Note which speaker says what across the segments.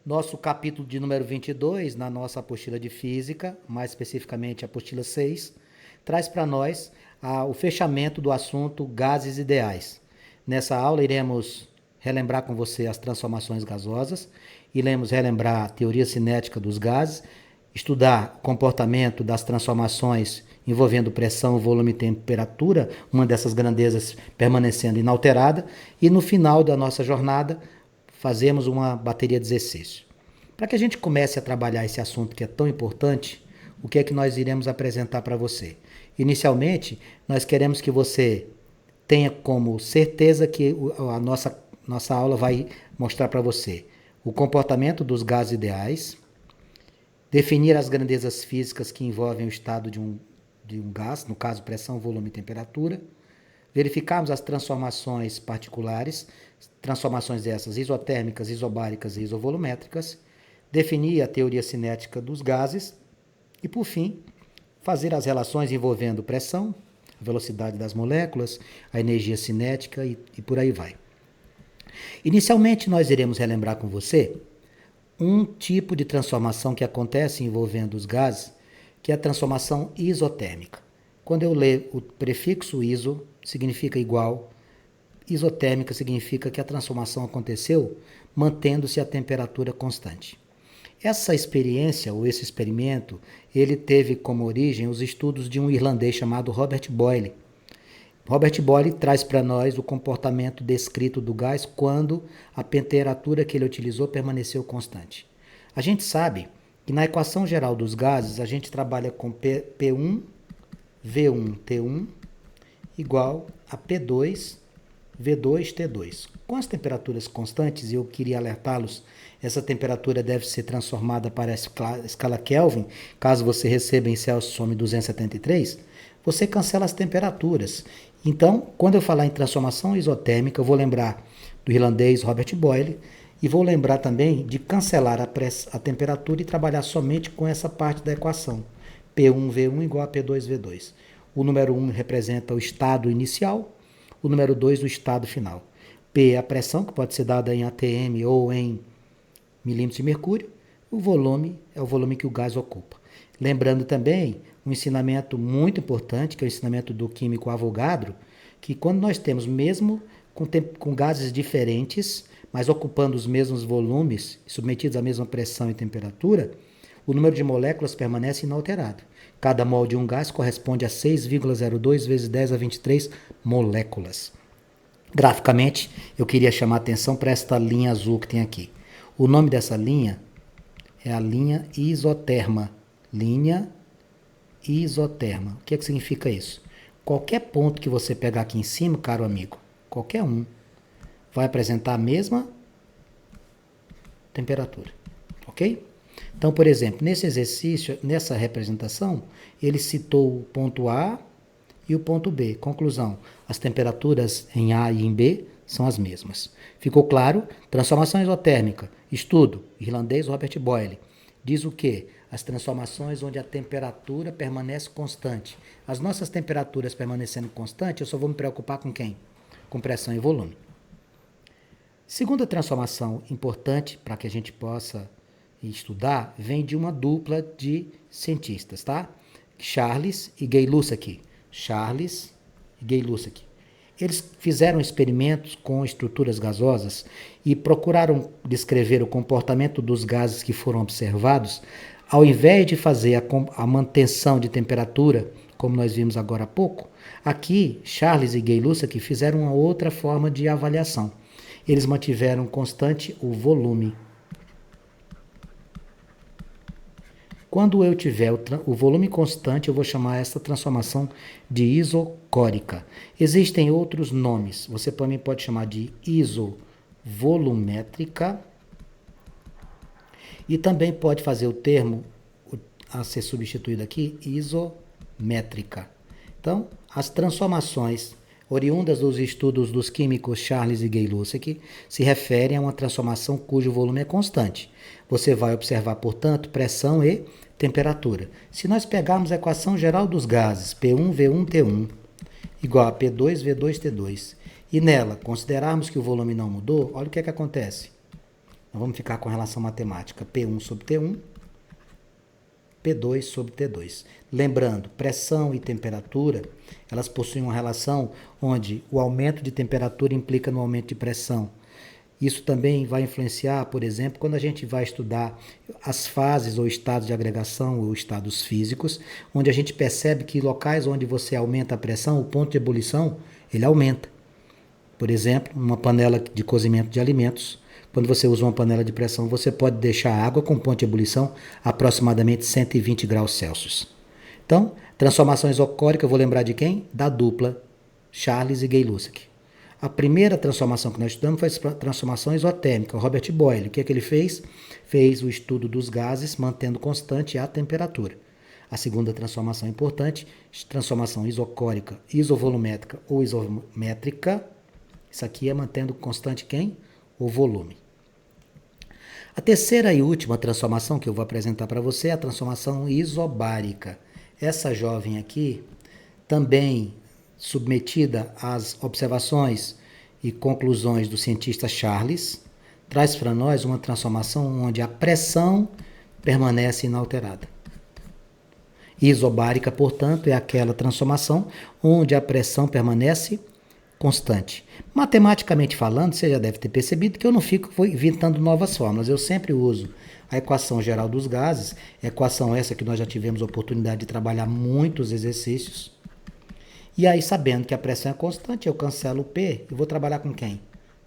Speaker 1: Nosso capítulo de número 22, na nossa apostila de física, mais especificamente a apostila 6, traz para nós o fechamento do assunto gases ideais. Nessa aula iremos relembrar com você as transformações gasosas, iremos relembrar a teoria cinética dos gases, estudar o comportamento das transformações envolvendo pressão, volume e temperatura, uma dessas grandezas permanecendo inalterada, e no final da nossa jornada fazemos uma bateria de exercícios. Para que a gente comece a trabalhar esse assunto que é tão importante, o que é que nós iremos apresentar para você? Inicialmente, nós queremos que você tenha como certeza que a nossa aula vai mostrar para você o comportamento dos gases ideais, definir as grandezas físicas que envolvem o estado de um gás, no caso pressão, volume e temperatura, verificarmos as transformações particulares, transformações dessas isotérmicas, isobáricas e isovolumétricas, definir a teoria cinética dos gases e, por fim, fazer as relações envolvendo pressão, a velocidade das moléculas, a energia cinética e por aí vai. Inicialmente, nós iremos relembrar com você um tipo de transformação que acontece envolvendo os gases, que é a transformação isotérmica. Quando eu ler o prefixo iso, significa igual. Isotérmica significa que a transformação aconteceu mantendo-se a temperatura constante. Essa experiência, ou esse experimento, ele teve como origem os estudos de um irlandês chamado Robert Boyle. Robert Boyle traz para nós o comportamento descrito do gás quando a temperatura que ele utilizou permaneceu constante. A gente sabe que na equação geral dos gases a gente trabalha com P1, V1, T1 igual a P2, V2, T2. Com as temperaturas constantes, e eu queria alertá-los, essa temperatura deve ser transformada para a escala Kelvin, caso você receba em Celsius some 273, você cancela as temperaturas. Então, quando eu falar em transformação isotérmica, eu vou lembrar do irlandês Robert Boyle e vou lembrar também de cancelar a temperatura e trabalhar somente com essa parte da equação. P1V1 igual a P2V2. O número 1 representa o estado inicial, o número 2 o estado final. P é a pressão, que pode ser dada em atm ou em milímetros de mercúrio. O volume é o volume que o gás ocupa. Lembrando também um ensinamento muito importante, que é o ensinamento do químico Avogadro, que quando nós temos, mesmo com gases diferentes, mas ocupando os mesmos volumes, submetidos à mesma pressão e temperatura, o número de moléculas permanece inalterado. Cada mol de um gás corresponde a 6,02 vezes 10 a 23 moléculas. Graficamente, eu queria chamar a atenção para esta linha azul que tem aqui. O nome dessa linha é a linha isoterma. Linha isoterma. O que significa isso? Qualquer ponto que você pegar aqui em cima, caro amigo, qualquer um, vai apresentar a mesma temperatura. Ok? Então, por exemplo, nesse exercício, nessa representação, ele citou o ponto A e o ponto B. Conclusão, as temperaturas em A e em B são as mesmas. Ficou claro? Transformação isotérmica. Estudo, irlandês Robert Boyle. Diz o quê? As transformações onde a temperatura permanece constante. As nossas temperaturas permanecendo constantes, eu só vou me preocupar com quem? Com pressão e volume. Segunda transformação importante para que a gente possa estudar, vem de uma dupla de cientistas, tá? Charles e Gay-Lussacy. Charles e Gay-Lussacy. Eles fizeram experimentos com estruturas gasosas e procuraram descrever o comportamento dos gases que foram observados, ao invés de fazer a manutenção de temperatura, como nós vimos agora há pouco. Aqui, Charles e Gay-Lussacy fizeram uma outra forma de avaliação. Eles mantiveram constante o volume. Quando eu tiver o volume constante, eu vou chamar essa transformação de isocórica. Existem outros nomes. Você também pode chamar de isovolumétrica. E também pode fazer o termo a ser substituído aqui, isométrica. Então, as transformações oriundas dos estudos dos químicos Charles e Gay-Lussacy se referem a uma transformação cujo volume é constante. Você vai observar, portanto, pressão e temperatura. Se nós pegarmos a equação geral dos gases, P1V1T1 igual a P2V2T2, e nela considerarmos que o volume não mudou, olha o que acontece. Nós vamos ficar com a relação matemática P1 sobre T1, P2 sobre T2. Lembrando, pressão e temperatura, elas possuem uma relação onde o aumento de temperatura implica no aumento de pressão. Isso também vai influenciar, por exemplo, quando a gente vai estudar as fases ou estados de agregação ou estados físicos, onde a gente percebe que locais onde você aumenta a pressão, o ponto de ebulição, ele aumenta. Por exemplo, uma panela de cozimento de alimentos. Quando você usa uma panela de pressão, você pode deixar a água com ponto de ebulição aproximadamente 120 graus Celsius. Então, transformação isocórica, eu vou lembrar de quem? Da dupla Charles e Gay-Lussac. A primeira transformação que nós estudamos foi a transformação isotérmica, o Robert Boyle. O que é que ele fez? Fez o estudo dos gases mantendo constante a temperatura. A segunda transformação importante, transformação isocórica, isovolumétrica ou isométrica. Isso aqui é mantendo constante quem? O volume. A terceira e última transformação que eu vou apresentar para você é a transformação isobárica. Essa jovem aqui, também submetida às observações e conclusões do cientista Charles, traz para nós uma transformação onde a pressão permanece inalterada. Isobárica, portanto, é aquela transformação onde a pressão permanece constante. Matematicamente falando, você já deve ter percebido que eu não fico inventando novas fórmulas. Eu sempre uso a equação geral dos gases, equação essa que nós já tivemos a oportunidade de trabalhar muitos exercícios. E aí, sabendo que a pressão é constante, eu cancelo o P e vou trabalhar com quem?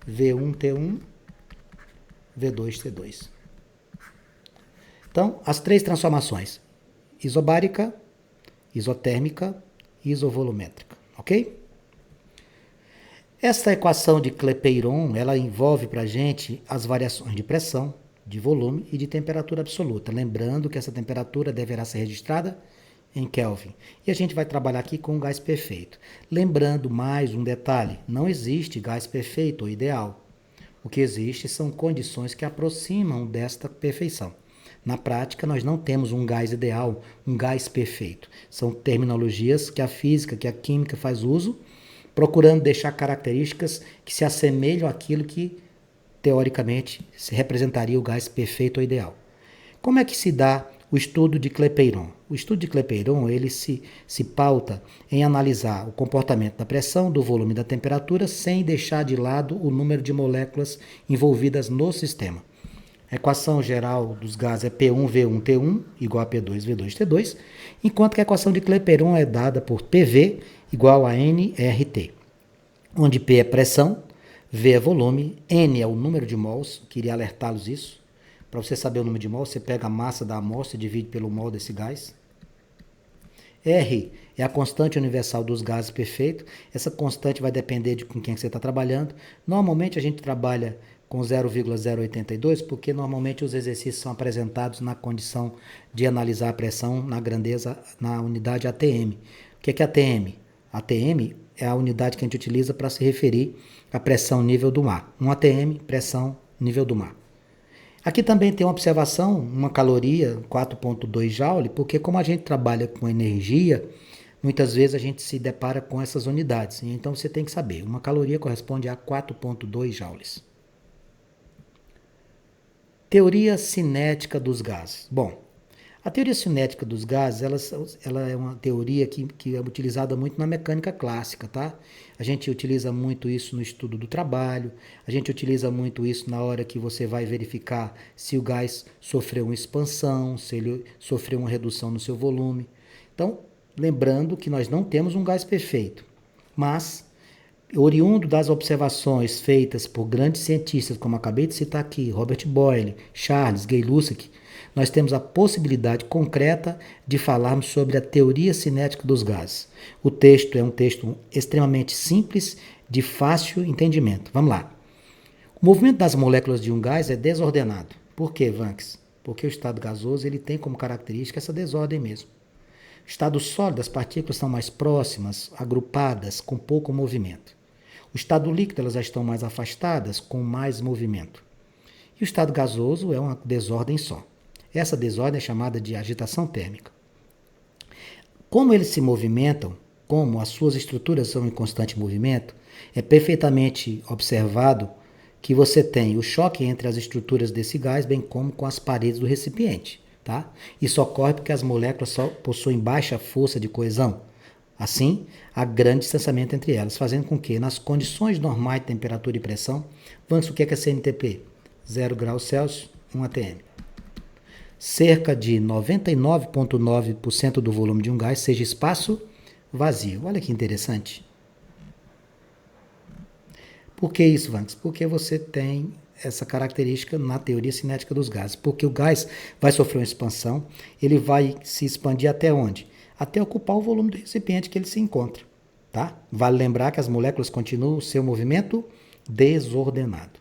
Speaker 1: V1T1, V2T2. Então, as três transformações: isobárica, isotérmica e isovolumétrica, ok? Essa equação de Clapeyron, ela envolve para a gente as variações de pressão, de volume e de temperatura absoluta. Lembrando que essa temperatura deverá ser registrada em Kelvin. E a gente vai trabalhar aqui com o gás perfeito. Lembrando mais um detalhe, não existe gás perfeito ou ideal. O que existe são condições que aproximam desta perfeição. Na prática, nós não temos um gás ideal, um gás perfeito. São terminologias que a física, que a química faz uso, procurando deixar características que se assemelham àquilo que, teoricamente, se representaria o gás perfeito ou ideal. Como é que se dá o estudo de Clapeyron? O estudo de Clapeyron, ele se pauta em analisar o comportamento da pressão, do volume e da temperatura, sem deixar de lado o número de moléculas envolvidas no sistema. A equação geral dos gases é P1V1T1 igual a P2V2T2, enquanto que a equação de Clapeyron é dada por PV igual a nRT, onde P é pressão, V é volume, N é o número de mols, queria alertá-los isso. Para você saber o número de mols, você pega a massa da amostra e divide pelo mol desse gás. R é a constante universal dos gases perfeito. Essa constante vai depender de com quem você está trabalhando. Normalmente a gente trabalha com 0,082, porque normalmente os exercícios são apresentados na condição de analisar a pressão na grandeza, na unidade ATM. O que é ATM? ATM é a unidade que a gente utiliza para se referir à pressão nível do mar. Um ATM, pressão nível do mar. Aqui também tem uma observação, uma caloria, 4,2 joule, porque como a gente trabalha com energia, muitas vezes a gente se depara com essas unidades. Então você tem que saber, uma caloria corresponde a 4,2 joules. Teoria cinética dos gases. Bom, a teoria cinética dos gases, ela é uma teoria que é utilizada muito na mecânica clássica, tá? A gente utiliza muito isso no estudo do trabalho, a gente utiliza muito isso na hora que você vai verificar se o gás sofreu uma expansão, se ele sofreu uma redução no seu volume. Então, lembrando que nós não temos um gás perfeito, mas oriundo das observações feitas por grandes cientistas, como acabei de citar aqui, Robert Boyle, Charles, Gay-Lussac, nós temos a possibilidade concreta de falarmos sobre a teoria cinética dos gases. O texto é um texto extremamente simples, de fácil entendimento. Vamos lá. O movimento das moléculas de um gás é desordenado. Por quê, Vanks? Porque o estado gasoso ele tem como característica essa desordem mesmo. O estado sólido, as partículas estão mais próximas, agrupadas, com pouco movimento. O estado líquido, elas já estão mais afastadas, com mais movimento. E o estado gasoso é uma desordem só. Essa desordem é chamada de agitação térmica. Como eles se movimentam, como as suas estruturas são em constante movimento, é perfeitamente observado que você tem o choque entre as estruturas desse gás, bem como com as paredes do recipiente. Tá? Isso ocorre porque as moléculas só possuem baixa força de coesão. Assim, há grande distanciamento entre elas, fazendo com que, nas condições normais de temperatura e pressão, vamos o que é CNTP? 0 graus Celsius, 1 atm. Cerca de 99,9% do volume de um gás seja espaço vazio. Olha que interessante. Por que isso, Vanks? Porque você tem essa característica na teoria cinética dos gases. Porque o gás vai sofrer uma expansão, ele vai se expandir até onde? Até ocupar o volume do recipiente que ele se encontra. Tá? Vale lembrar que as moléculas continuam o seu movimento desordenado.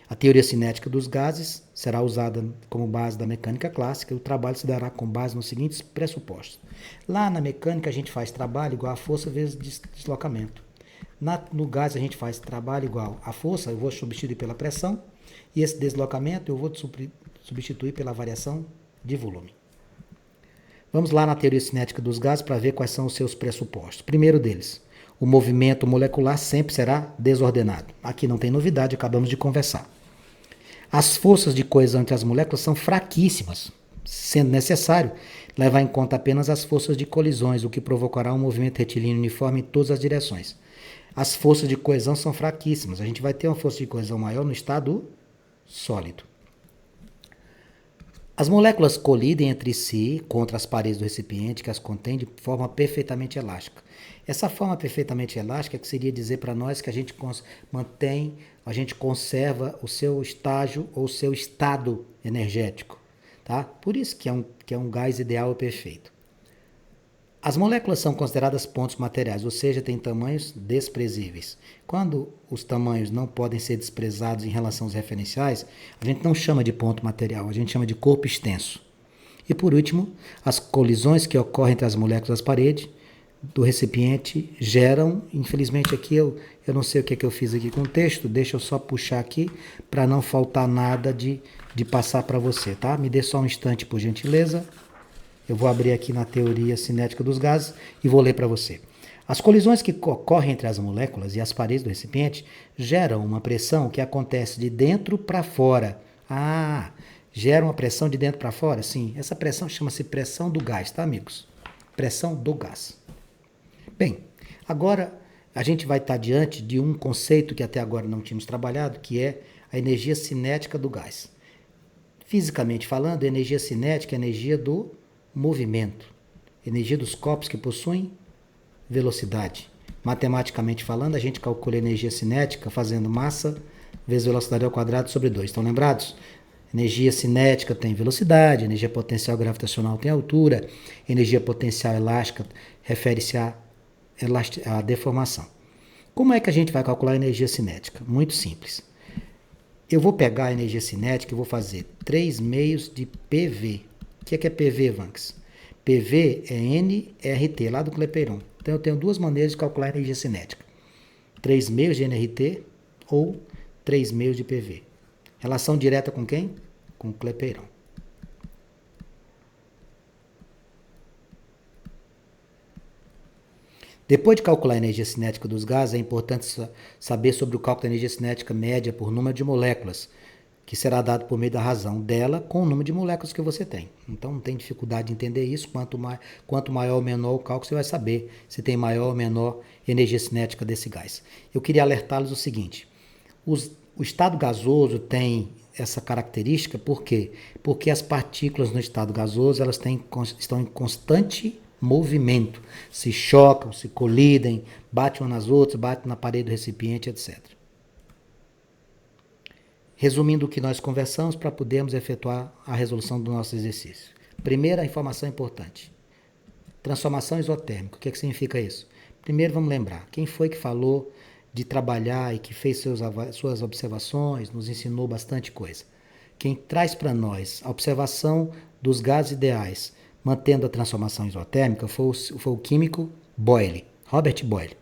Speaker 1: A teoria cinética dos gases será usada como base da mecânica clássica e o trabalho se dará com base nos seguintes pressupostos. Lá na mecânica a gente faz trabalho igual a força vezes deslocamento. No gás a gente faz trabalho igual a força, eu vou substituir pela pressão, e esse deslocamento eu vou substituir pela variação de volume. Vamos lá na teoria cinética dos gases para ver quais são os seus pressupostos. Primeiro deles, o movimento molecular sempre será desordenado. Aqui não tem novidade, acabamos de conversar. As forças de coesão entre as moléculas são fraquíssimas, sendo necessário levar em conta apenas as forças de colisões, o que provocará um movimento retilíneo uniforme em todas as direções. As forças de coesão são fraquíssimas. A gente vai ter uma força de coesão maior no estado sólido. As moléculas colidem entre si contra as paredes do recipiente que as contém de forma perfeitamente elástica. Essa forma perfeitamente elástica que seria dizer para nós que a gente mantém, a gente conserva o seu estágio ou o seu estado energético. Tá? Por isso que é um gás ideal e perfeito. As moléculas são consideradas pontos materiais, ou seja, têm tamanhos desprezíveis. Quando os tamanhos não podem ser desprezados em relação aos referenciais, a gente não chama de ponto material, a gente chama de corpo extenso. E por último, as colisões que ocorrem entre as moléculas das paredes do recipiente geram, infelizmente aqui eu não sei o que eu fiz aqui com o texto, deixa eu só puxar aqui para não faltar nada de passar para você, tá? Me dê só um instante, por gentileza. Eu vou abrir aqui na teoria cinética dos gases e vou ler para você. As colisões que ocorrem entre as moléculas e as paredes do recipiente geram uma pressão que acontece de dentro para fora. Gera uma pressão de dentro para fora? Sim, essa pressão chama-se pressão do gás, tá, amigos? Pressão do gás. Bem, agora a gente vai estar diante de um conceito que até agora não tínhamos trabalhado, que é a energia cinética do gás. Fisicamente falando, a energia cinética é a energia do movimento, energia dos corpos que possuem velocidade. Matematicamente falando, a gente calcula a energia cinética fazendo massa vezes velocidade ao quadrado sobre 2. Estão lembrados? Energia cinética tem velocidade, energia potencial gravitacional tem altura, energia potencial elástica refere-se à deformação. Como é que a gente vai calcular a energia cinética? Muito simples. Eu vou pegar a energia cinética e vou fazer 3 meios de PV. O que é PV, Vanks? PV é nRT, lá do Clapeyron. Então eu tenho duas maneiras de calcular a energia cinética. 3 meios de nRT ou 3 meios de PV. Relação direta com quem? Com o Clapeyron. Depois de calcular a energia cinética dos gases, é importante saber sobre o cálculo da energia cinética média por número de moléculas, que será dado por meio da razão dela com o número de moléculas que você tem. Então não tem dificuldade de entender isso. Quanto maior ou menor o cálculo, você vai saber se tem maior ou menor energia cinética desse gás. Eu queria alertá-los o seguinte: o estado gasoso tem essa característica, por quê? Porque as partículas no estado gasoso estão em constante movimento, se chocam, se colidem, batem umas nas outras, batem na parede do recipiente, etc. Resumindo o que nós conversamos para podermos efetuar a resolução do nosso exercício. Primeira informação importante: transformação isotérmica. O que significa isso? Primeiro vamos lembrar, quem foi que falou de trabalhar e que fez suas observações, nos ensinou bastante coisa. Quem traz para nós a observação dos gases ideais, mantendo a transformação isotérmica, foi o químico Boyle, Robert Boyle.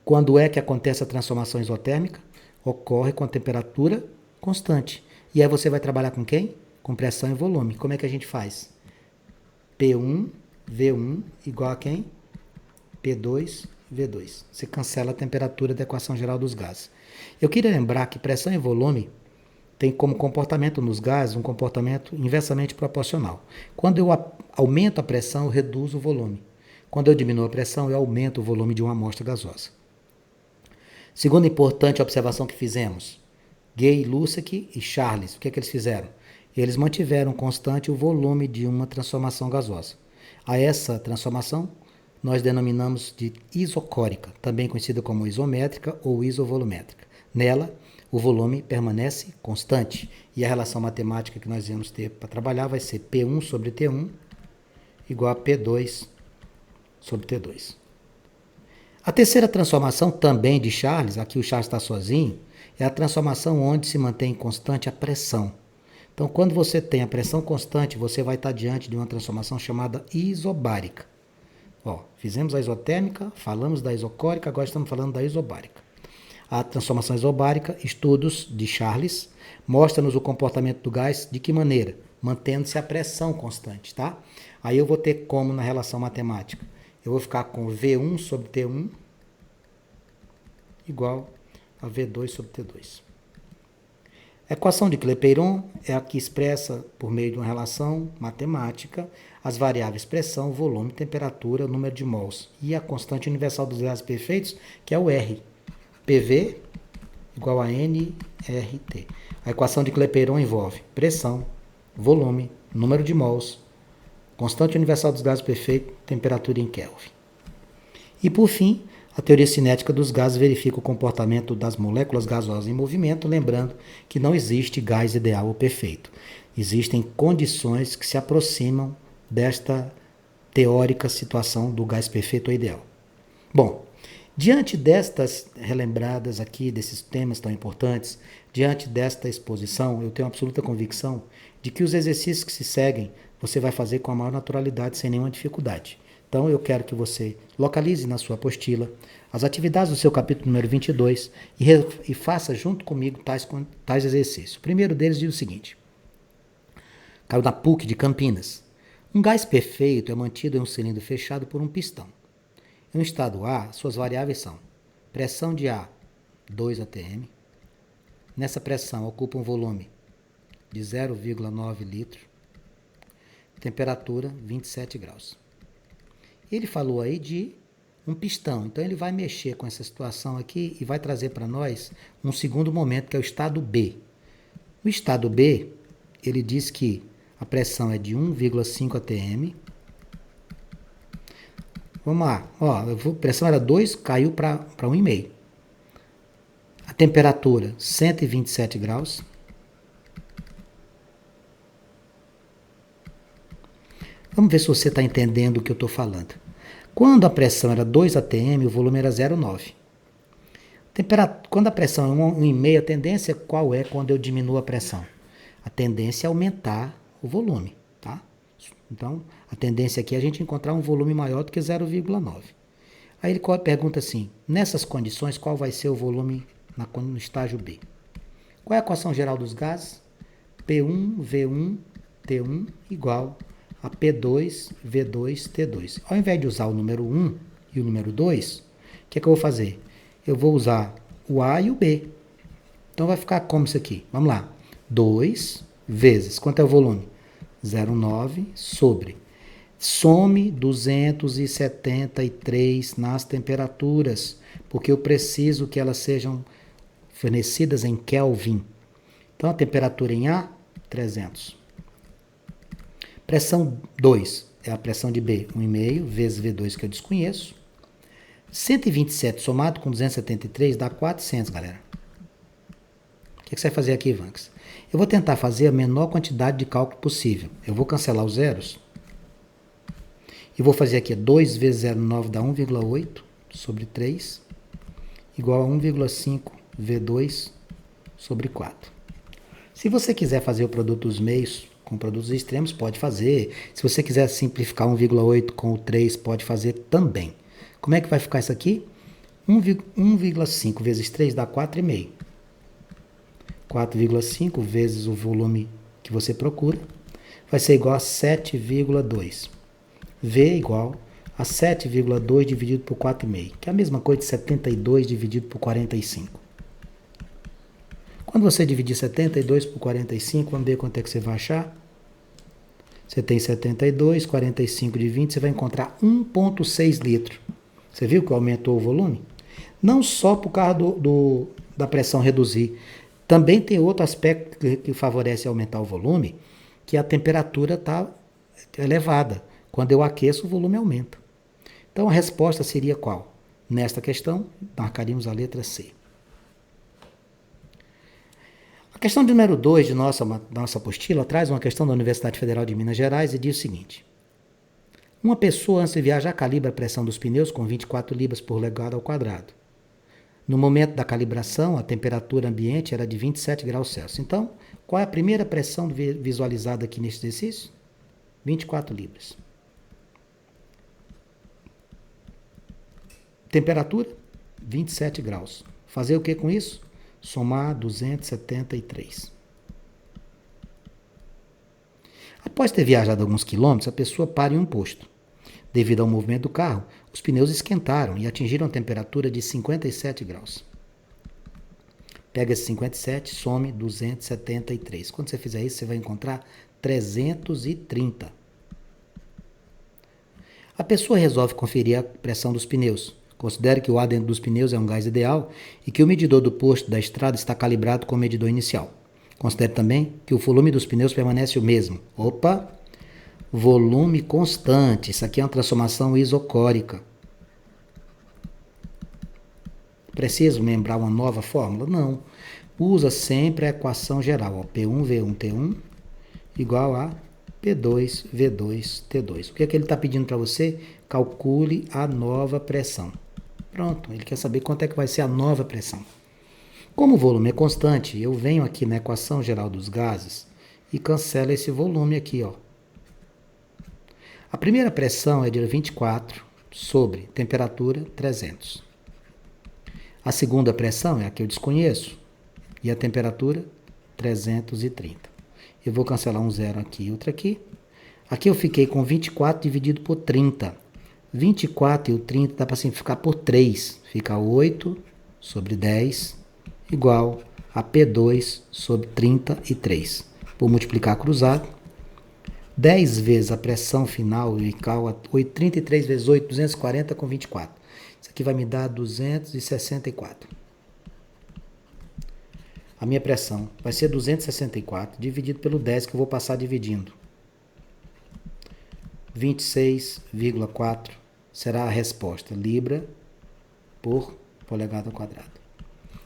Speaker 1: Quando é que acontece a transformação isotérmica? Ocorre com a temperatura constante. E aí você vai trabalhar com quem? Com pressão e volume. Como é que a gente faz? P1, V1 igual a quem? P2, V2. Você cancela a temperatura da equação geral dos gases. Eu queria lembrar que pressão e volume tem como comportamento nos gases um comportamento inversamente proporcional. Quando eu aumento a pressão, eu reduzo o volume. Quando eu diminuo a pressão, eu aumento o volume de uma amostra gasosa. Segunda importante observação que fizemos, Gay, Lussac e Charles, o que eles fizeram? Eles mantiveram constante o volume de uma transformação gasosa. A essa transformação nós denominamos de isocórica, também conhecida como isométrica ou isovolumétrica. Nela, o volume permanece constante e a relação matemática que nós vamos ter para trabalhar vai ser P1 sobre T1 igual a P2 sobre T2. A terceira transformação também de Charles, aqui o Charles está sozinho, é a transformação onde se mantém constante a pressão. Então, quando você tem a pressão constante, você vai estar diante de uma transformação chamada isobárica. Ó, fizemos a isotérmica, falamos da isocórica, agora estamos falando da isobárica. A transformação isobárica, estudos de Charles, mostra-nos o comportamento do gás de que maneira? Mantendo-se a pressão constante, tá? Aí eu vou ter como na relação matemática? Eu vou ficar com V1 sobre T1 igual a V2 sobre T2. A equação de Clapeyron é a que expressa, por meio de uma relação matemática, as variáveis pressão, volume, temperatura, número de mols e a constante universal dos gases perfeitos, que é o R. PV igual a nRT. A equação de Clapeyron envolve pressão, volume, número de mols, constante universal dos gases perfeitos, temperatura em Kelvin. E por fim, a teoria cinética dos gases verifica o comportamento das moléculas gasosas em movimento, lembrando que não existe gás ideal ou perfeito. Existem condições que se aproximam desta teórica situação do gás perfeito ou ideal. Bom, diante destas relembradas aqui, desses temas tão importantes, diante desta exposição, eu tenho absoluta convicção de que os exercícios que se seguem você vai fazer com a maior naturalidade, sem nenhuma dificuldade. Então, eu quero que você localize na sua apostila as atividades do seu capítulo número 22 e faça junto comigo tais exercícios. O primeiro deles diz o seguinte, caiu da PUC de Campinas. Um gás perfeito é mantido em um cilindro fechado por um pistão. Em um estado A, suas variáveis são pressão de A, 2 atm. Nessa pressão ocupa um volume de 0,9 litro. Temperatura 27 graus. Ele falou aí de um pistão, então ele vai mexer com essa situação aqui e vai trazer para nós um segundo momento, que é o estado B. O estado B, ele diz que a pressão é de 1,5 atm. Vamos lá, ó, a pressão era 2, caiu para 1,5. A temperatura 127 graus. Vamos ver se você está entendendo o que eu estou falando. Quando a pressão era 2 atm, o volume era 0,9. Quando a pressão é 1,5, a tendência qual é quando eu diminuo a pressão? A tendência é aumentar o volume, tá? Então, a tendência aqui é a gente encontrar um volume maior do que 0,9. Aí ele pergunta assim, nessas condições, qual vai ser o volume no estágio B? Qual é a equação geral dos gases? P1, V1, T1 igual a P2, V2, T2. Ao invés de usar o número 1 e o número 2, o que é que eu vou fazer? Eu vou usar o A e o B. Então vai ficar como isso aqui? Vamos lá. 2 vezes, quanto é o volume? 0,9 sobre. Some 273 nas temperaturas, porque eu preciso que elas sejam fornecidas em Kelvin. Então a temperatura em A, 300. Pressão 2 é a pressão de B, 1,5 vezes V2 que eu desconheço. 127 somado com 273 dá 400, galera. O que você vai fazer aqui, Vanks? Eu vou tentar fazer a menor quantidade de cálculo possível. Eu vou cancelar os zeros. E vou fazer aqui 2 vezes 0,9 dá 1,8 sobre 3 igual a 1,5 V2 sobre 4. Se você quiser fazer o produto dos meios com produtos extremos, pode fazer. Se você quiser simplificar 1,8 com o 3, pode fazer também. Como é que vai ficar isso aqui? 1,5 vezes 3 dá 4,5. 4,5 vezes o volume que você procura vai ser igual a 7,2. V igual a 7,2 dividido por 4,5, que é a mesma coisa de 72 dividido por 45. Quando você dividir 72 por 45, vamos ver quanto é que você vai achar. Você tem 72, 45 de 20, você vai encontrar 1,6 litros. Você viu que aumentou o volume? Não só por causa da pressão reduzir. Também tem outro aspecto que favorece aumentar o volume, que a temperatura está elevada. Quando eu aqueço, o volume aumenta. Então a resposta seria qual? Nesta questão, marcaríamos a letra C. A questão de número 2 de nossa apostila traz uma questão da Universidade Federal de Minas Gerais e diz o seguinte. Uma pessoa antes de viajar calibra a pressão dos pneus com 24 libras por legado ao quadrado. No momento da calibração, a temperatura ambiente era de 27 graus Celsius. Então, qual é a primeira pressão visualizada aqui neste exercício? 24 libras. Temperatura? 27 graus. Fazer o que com isso? Somar 273. Após ter viajado alguns quilômetros, a pessoa para em um posto. Devido ao movimento do carro, os pneus esquentaram e atingiram a temperatura de 57 graus. Pega esse 57, some 273. Quando você fizer isso, você vai encontrar 330. A pessoa resolve conferir a pressão dos pneus. Considere que o ar dentro dos pneus é um gás ideal e que o medidor do posto da estrada está calibrado com o medidor inicial. Considere também que o volume dos pneus permanece o mesmo. Opa! Volume constante. Isso aqui é uma transformação isocórica. Preciso lembrar uma nova fórmula? Não. Usa sempre a equação geral. Ó, P1V1T1 igual a P2V2T2. O que é que ele está pedindo para você? Calcule a nova pressão. Pronto, ele quer saber quanto é que vai ser a nova pressão. Como o volume é constante, eu venho aqui na equação geral dos gases e cancelo esse volume aqui, ó. A primeira pressão é de 24 sobre temperatura 300. A segunda pressão é a que eu desconheço e a temperatura 330. Eu vou cancelar um zero aqui e outro aqui. Aqui eu fiquei com 24 dividido por 30. 24 e o 30 dá para simplificar por 3. Fica 8 sobre 10 igual a P2 sobre 33. Vou multiplicar cruzado. 10 vezes a pressão final igual a 33 vezes 8, 240 com 24. Isso aqui vai me dar 264. A minha pressão vai ser 264 dividido pelo 10 que eu vou passar dividindo. 26,4 será a resposta. Libra por polegada ao quadrado.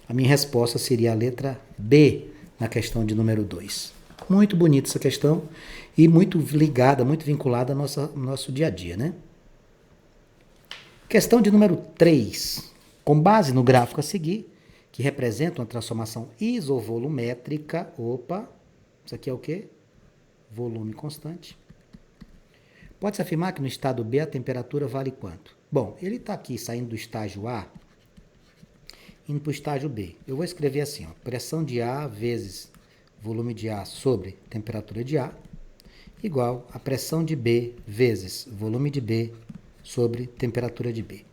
Speaker 1: A minha resposta seria a letra B na questão de número 2. Muito bonita essa questão e muito ligada, muito vinculada ao nosso dia a dia, né? Questão de número 3. Com base no gráfico a seguir, que representa uma transformação isovolumétrica. Opa, isso aqui é o quê? Volume constante. Pode-se afirmar que no estado B a temperatura vale quanto? Bom, ele está aqui saindo do estágio A, indo para o estágio B. Eu vou escrever assim, ó, pressão de A vezes volume de A sobre temperatura de A, igual a pressão de B vezes volume de B sobre temperatura de B.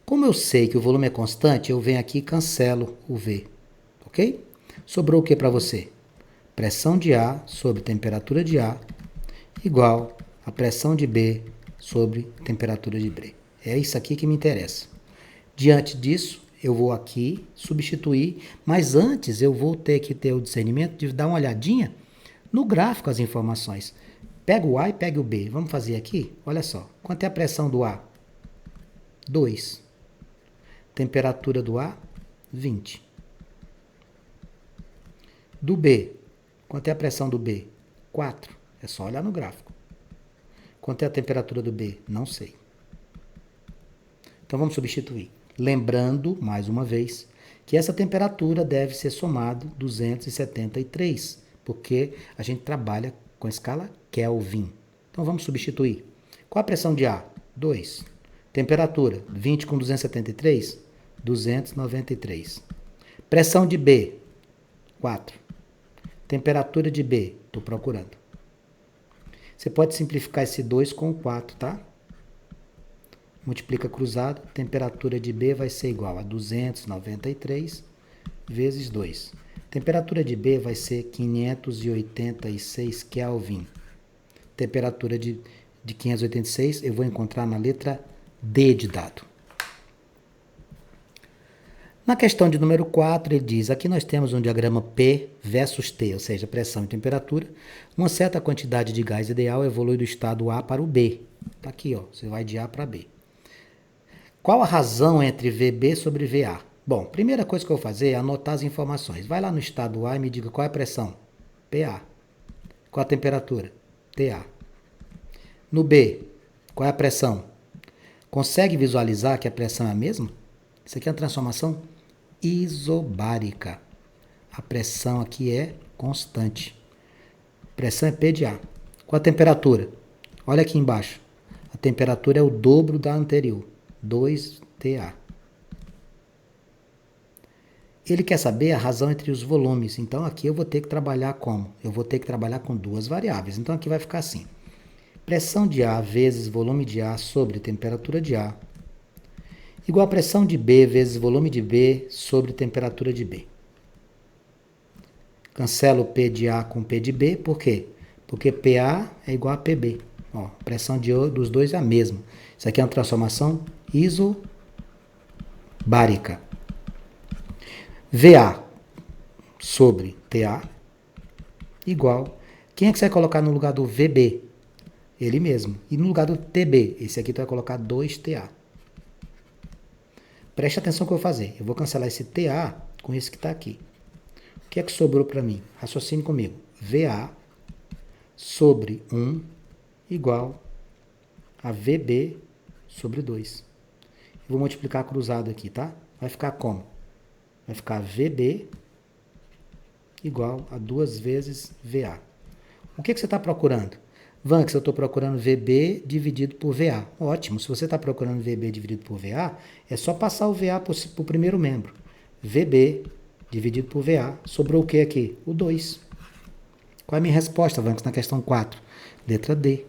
Speaker 1: Como eu sei que o volume é constante, eu venho aqui e cancelo o V, ok? Sobrou o que para você? Pressão de A sobre temperatura de A igual a pressão de B sobre temperatura de B. É isso aqui que me interessa. Diante disso, eu vou aqui substituir, mas antes eu vou ter que ter o discernimento de dar uma olhadinha no gráfico as informações. Pega o A e pega o B. Vamos fazer aqui? Olha só. Quanto é a pressão do A? 2. Temperatura do A? 20. Do B. Quanto é a pressão do B? 4. É só olhar no gráfico. Quanto é a temperatura do B? Não sei. Então vamos substituir. Lembrando, mais uma vez, que essa temperatura deve ser somado 273, porque a gente trabalha com a escala Kelvin. Então vamos substituir. Qual a pressão de A? 2. Temperatura, 20 com 273? 293. Pressão de B? 4. Temperatura de B? Estou procurando. Você pode simplificar esse 2 com o 4, tá? Multiplica cruzado, temperatura de B vai ser igual a 293 vezes 2. Temperatura de B vai ser 586 Kelvin. Temperatura de 586 eu vou encontrar na letra D de dado. Na questão de número 4, ele diz, aqui nós temos um diagrama P versus T, ou seja, pressão e temperatura. Uma certa quantidade de gás ideal evolui do estado A para o B. Está aqui, ó, você vai de A para B. Qual a razão entre VB sobre VA? Bom, primeira coisa que eu vou fazer é anotar as informações. Vai lá no estado A e me diga qual é a pressão. PA. Qual a temperatura? TA. No B, qual é a pressão? Consegue visualizar que a pressão é a mesma? Isso aqui é uma transformação isobárica. A pressão aqui é constante. Pressão é P de A. Qual a temperatura? Olha aqui embaixo. A temperatura é o dobro da anterior. 2TA. Ele quer saber a razão entre os volumes. Então aqui eu vou ter que trabalhar como? Eu vou ter que trabalhar com duas variáveis. Então aqui vai ficar assim. Pressão de A vezes volume de A sobre temperatura de A igual a pressão de B vezes volume de B sobre temperatura de B. Cancelo P de A com P de B, por quê? Porque PA é igual a PB. Ó, a pressão dos dois é a mesma. Isso aqui é uma transformação isobárica. VA sobre TA igual. Quem é que você vai colocar no lugar do VB? Ele mesmo. E no lugar do TB, esse aqui tu vai colocar 2TA. Preste atenção no que eu vou fazer. Eu vou cancelar esse TA com esse que está aqui. O que é que sobrou para mim? Raciocine comigo. VA sobre 1 igual a VB sobre 2. Eu vou multiplicar cruzado aqui, tá? Vai ficar como? Vai ficar VB igual a 2 vezes VA. O que você está procurando? Vanks, eu estou procurando VB dividido por VA. Ótimo, se você está procurando VB dividido por VA, é só passar o VA para o primeiro membro. VB dividido por VA. Sobrou o que aqui? O 2. Qual é a minha resposta, Vanks, na questão 4? Letra D.